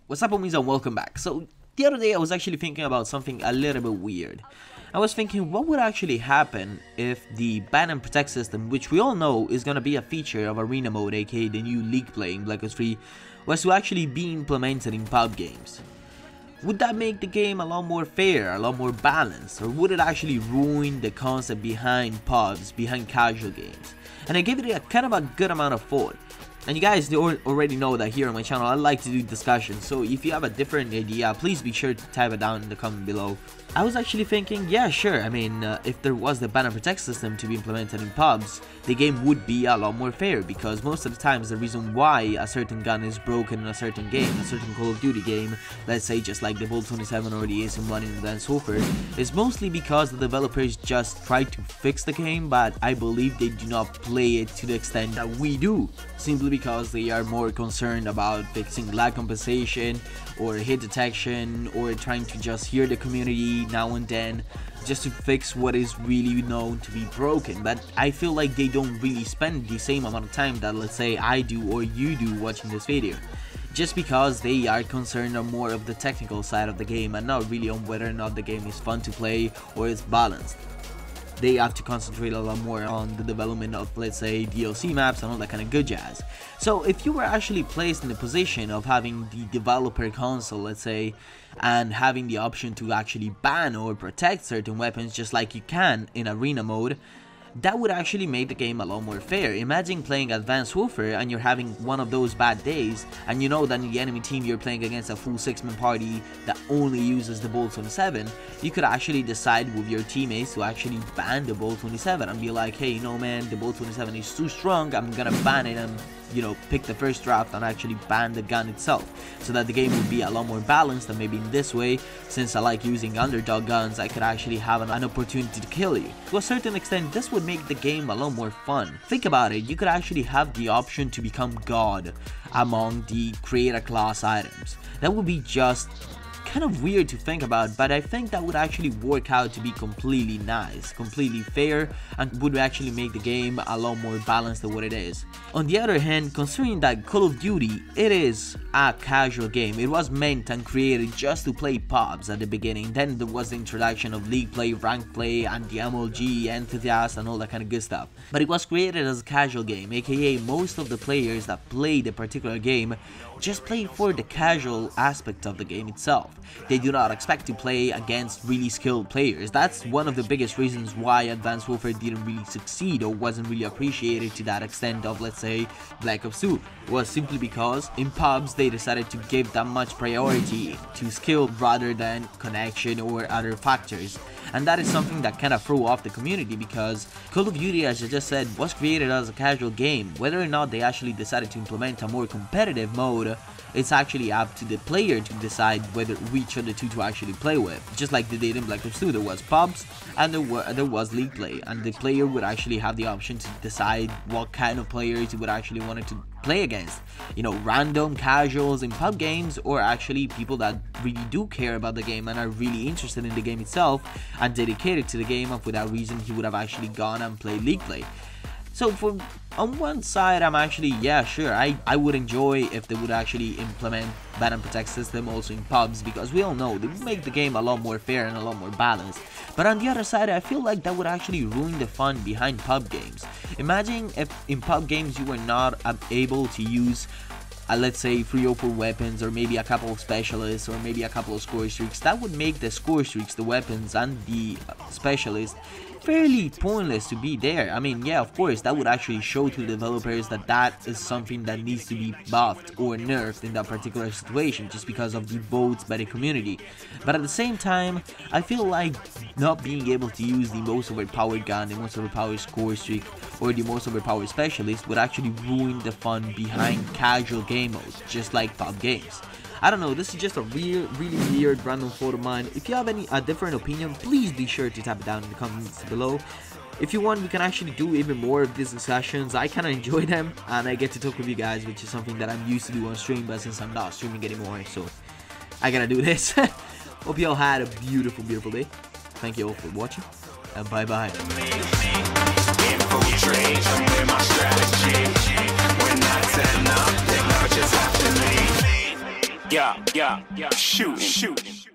What's up, homies, and welcome back. So the other day I was actually thinking about something a little bit weird. I was thinking what would actually happen if the ban and protect system, which we all know is gonna be a feature of arena mode, aka the new league play in Black Ops 3, was to actually be implemented in pub games. Would that make the game a lot more fair, a lot more balanced, or would it actually ruin the concept behind pubs, behind casual games? And I gave it a kind of a good amount of thought. And you guys already know that here on my channel I like to do discussions, so if you have a different idea, please be sure to type it down in the comment below. I was actually thinking, yeah, sure, I mean, if there was the ban and protect system to be implemented in pubs, the game would be a lot more fair, because most of the times the reason why a certain gun is broken in a certain game, a certain Call of Duty game, let's say just like the Volt 27 or the ASM1 in Advanced Warfare, is mostly because the developers just try to fix the game, but I believe they do not play it to the extent that we do, simply because they are more concerned about fixing lag compensation or hit detection, or trying to just hear the community now and then just to fix what is really known to be broken. But I feel like they don't really spend the same amount of time that, let's say, I do or you do watching this video, just because they are concerned on more of the technical side of the game and not really on whether or not the game is fun to play or is balanced. They have to concentrate a lot more on the development of, let's say, DLC maps and all that kind of good jazz. So if you were actually placed in the position of having the developer console, let's say, and having the option to actually ban or protect certain weapons just like you can in arena mode, that would actually make the game a lot more fair. Imagine playing Advanced Warfare and you're having one of those bad days, and you know that in the enemy team you're playing against a full 6-man party that only uses the Bolt 27. You could actually decide with your teammates to actually ban the Bolt 27 and be like, hey, you know, man, the Bolt 27 is too strong, I'm gonna ban it, and you know, pick the first draft and actually ban the gun itself, so that the game would be a lot more balanced. And maybe in this way, since I like using underdog guns, I could actually have an opportunity to kill you. To a certain extent, this would make the game a lot more fun. Think about it, you could actually have the option to become God among the creator class items. That would be just kind of weird to think about, but I think that would actually work out to be completely nice, completely fair, and would actually make the game a lot more balanced than what it is. On the other hand, considering that Call of Duty, it is a casual game, it was meant and created just to play pubs at the beginning. Then there was the introduction of league play, rank play, and the MLG, enthusiasts, and all that kind of good stuff. But it was created as a casual game, aka most of the players that play the particular game just play for the casual aspect of the game itself. They do not expect to play against really skilled players. That's one of the biggest reasons why Advanced Warfare didn't really succeed or wasn't really appreciated to that extent of, let's say, Black Ops 2, was simply because in pubs they decided to give that much priority to skill rather than connection or other factors. And that is something that kind of threw off the community, because Call of Duty, as I just said, was created as a casual game. Whether or not they actually decided to implement a more competitive mode, it's actually up to the player to decide which of the two to actually play with. Just like they did in Black Ops 2, there was pubs and there was league play, and the player would actually have the option to decide what kind of players he would actually want to play against. You know, random casuals in pub games, or actually people that really do care about the game and are really interested in the game itself and dedicated to the game, and for that reason he would have actually gone and played league play. So on one side, I'm actually, yeah, sure, I would enjoy if they would actually implement ban and protect system also in pubs, because we all know they would make the game a lot more fair and a lot more balanced. But on the other side, I feel like that would actually ruin the fun behind pub games. Imagine if in pub games you were not able to use let's say 3 or 4 weapons, or maybe a couple of specialists, or maybe a couple of score streaks. That would make the score streaks, the weapons, and the specialists fairly pointless to be there. I mean, yeah, of course, that would actually show to the developers that that is something that needs to be buffed or nerfed in that particular situation, just because of the votes by the community. But at the same time, I feel like not being able to use the most overpowered gun, the most overpowered score streak, or the most overpowered specialist would actually ruin the fun behind casual game modes, just like pub games. I don't know, this is just a really weird random thought of mine. If you have a different opinion, please be sure to type it down in the comments below. If you want, we can actually do even more of these discussions. I kind of enjoy them, and I get to talk with you guys, which is something that I'm used to do on stream, but since I'm not streaming anymore, so I gotta do this. Hope you all had a beautiful day. Thank you all for watching, and bye bye. yeah, shooting.